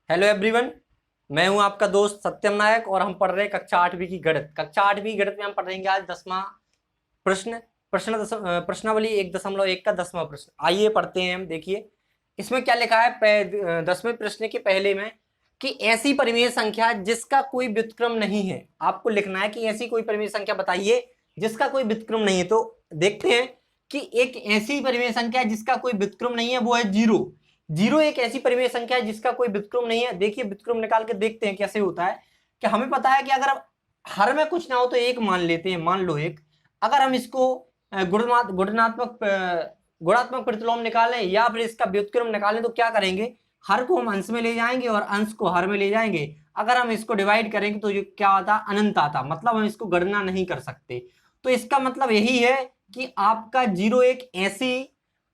Hello everyone, मैं हूं आपका दोस्त सत्यम नायक और हम पढ़ रहे हैं कक्षा 8वीं की गणित। कक्षा 8वीं गणित में हम पढ़ेंगे आज 10वां प्रश्न प्रश्नावली 1.1 का 10वां प्रश्न। आइए पढ़ते हैं हम। देखिए इसमें क्या लिखा है 10वें प्रश्न के पहले में कि ऐसी परिमेय संख्या जिसका कोई व्युत्क्रम नहीं है। आपको लिखना है कि ऐसी कोई परिमेय संख्या बताइए जिसका कोई व्युत्क्रम नहीं है। तो देखते हैं कि एक ऐसी परिमेय संख्या जिसका कोई व्युत्क्रम नहीं है, वो है जीरो। जीरो एक ऐसी परिमेय संख्या है जिसका कोई व्युत्क्रम नहीं है। देखिए व्युत्क्रम निकाल के देखते हैं कैसे होता है। कि हमें पता है कि अगर हर में कुछ ना हो तो एक मान लेते हैं, मान लो एक। अगर हम इसको गुणात्मक प्रतिलोम निकालें या फिर इसका व्युत्क्रम निकालें तो क्या करेंगे, हर को हम अंश में ले जाएंगे और अंश को हर में ले जाएंगे। अगर हम इसको डिवाइड करेंगे तो ये क्या आता, अनंत आता, मतलब हम इसको गणना नहीं कर सकते। तो इसका मतलब यही है कि आपका जीरो एक ऐसी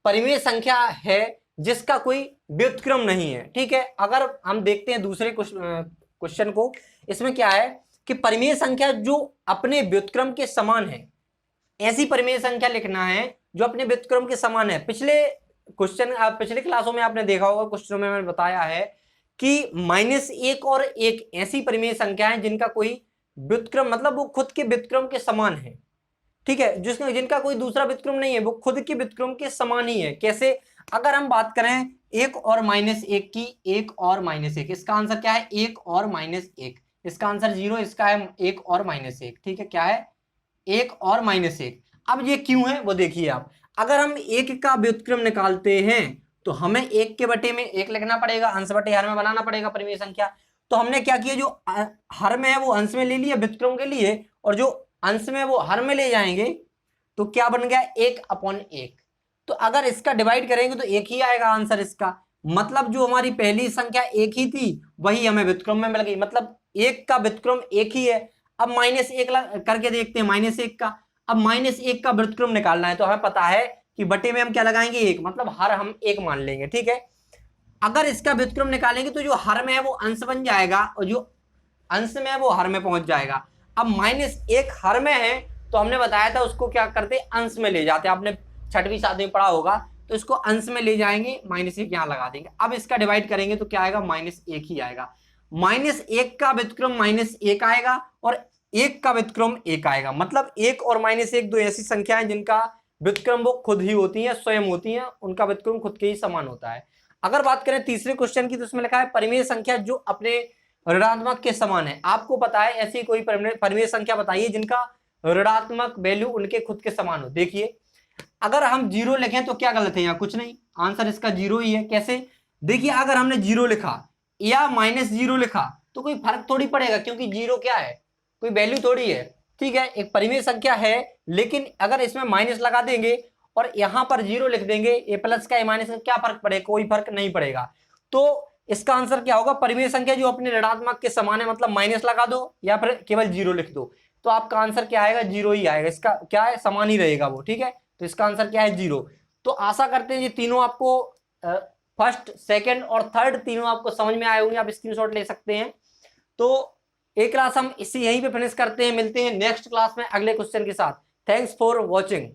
परिमेय संख्या है जिसका कोई व्युत्क्रम नहीं है। ठीक है, अगर हम देखते हैं दूसरे क्वेश्चन को, इसमें क्या है कि परिमेय संख्या जो अपने व्युत्क्रम के समान है, ऐसी परिमेय संख्या लिखना है जो अपने व्युत्क्रम के समान है। पिछले क्लासों में आपने देखा होगा, क्वेश्चनों में मैंने बताया है कि -1 और 1 ऐसी परिमेय संख्या है जिनका कोई व्युत्क्रम, मतलब वो खुद के व्युत्क्रम के समान है। ठीक है, जिनका कोई दूसरा व्युत्क्रम नहीं है, वो खुद के व्युत्क्रम के समान ही है। कैसे, अगर हम बात करें 1 और -1 की, 1 और -1, इसका आंसर क्या है, 1 और -1, इसका आंसर 0, इसका है 1 और -1। ठीक है, क्या है, 1 और -1। अब ये क्यों है वो देखिए आप। अगर हम 1 का व्युत्क्रम निकालते हैं तो हमें 1 के बटे में 1 लिखना पड़ेगा, अंश बटे हर में बनाना पड़ेगा परिमेय संख्या। तो हमने क्या किया, जो हर में है वो अंश में ले लिया व्युत्क्रम के लिए, और जो अंश में वो हर में ले जाएंगे तो क्या बन गया, 1/1। तो अगर इसका डिवाइड करेंगे तो 1 ही आएगा आंसर इसका। मतलब जो हमारी पहली संख्या 1 ही थी वही हमें व्युत्क्रम में मिल गई, मतलब 1 का व्युत्क्रम 1 ही है। अब -1 करके देखते हैं -1 का। अब -1 का व्युत्क्रम निकालना है तो हमें पता है कि बटे में हम क्या लगाएंगे, 1, मतलब हर हम 1 मान लेंगे। ठीक है, अगर इसका व्युत्क्रम निकालेंगे तो जो हर में है वो अंश बन जाएगा और जो अंश में है वो हर में पहुंच जाएगा। अब -1 हर में है तो हमने बताया था उसको क्या करते, अंश में ले जाते। आपने 6वीं 7वीं पढ़ा होगा, तो इसको अंश में ले जाएंगे, -1 यहां लगा देंगे। अब इसका डिवाइड करेंगे तो क्या आएगा, -1 ही आएगा। -1 का व्युत्क्रम -1 आएगा और 1 का व्युत्क्रम 1 आएगा। मतलब 1 और -1 दो ऐसी संख्याएं जिनका व्युत्क्रम वो खुद ही होती है, स्वयं होती है, उनका व्युत्क्रम खुद के ही समान होता है। अगर बात करें तीसरे क्वेश्चन की तो उसमें लिखा है परिमेय संख्या जो अपने ऋणात्मक के समान है। आपको पता है ऐसी कोई परिमेय संख्या बताइए जिनका ऋणात्मक वैल्यू उनके खुद के समान हो। देखिए अगर हम 0 लिखें तो क्या गलत है, यहाँ कुछ नहीं, आंसर इसका 0 ही है। कैसे, देखिए अगर हमने 0 लिखा या -0 लिखा तो कोई फर्क थोड़ी पड़ेगा, क्योंकि 0 क्या है, कोई वैल्यू थोड़ी है। ठीक है, एक परिमेय संख्या है, लेकिन अगर इसमें माइनस लगा देंगे और यहां पर 0 लिख देंगे, ए प्लस का ए माइनस का क्या फर्क पड़ेगा, कोई फर्क नहीं पड़ेगा। तो इसका आंसर क्या होगा, परिमेय संख्या जो अपने ऋणात्मक के समान है, मतलब माइनस लगा दो या फिर केवल 0 लिख दो, तो आपका आंसर क्या आएगा, 0 ही आएगा। इसका क्या है, समान ही रहेगा वो। ठीक है, तो इसका आंसर क्या है, 0। तो आशा करते हैं ये तीनों आपको फर्स्ट, सेकंड और थर्ड तीनों आपको समझ में आए होंगे। आप स्क्रीनशॉट ले सकते हैं। तो एक क्लास हम इसी यहीं पे फिनिश करते हैं, मिलते हैं नेक्स्ट क्लास में अगले क्वेश्चन के साथ। Thanks for watching.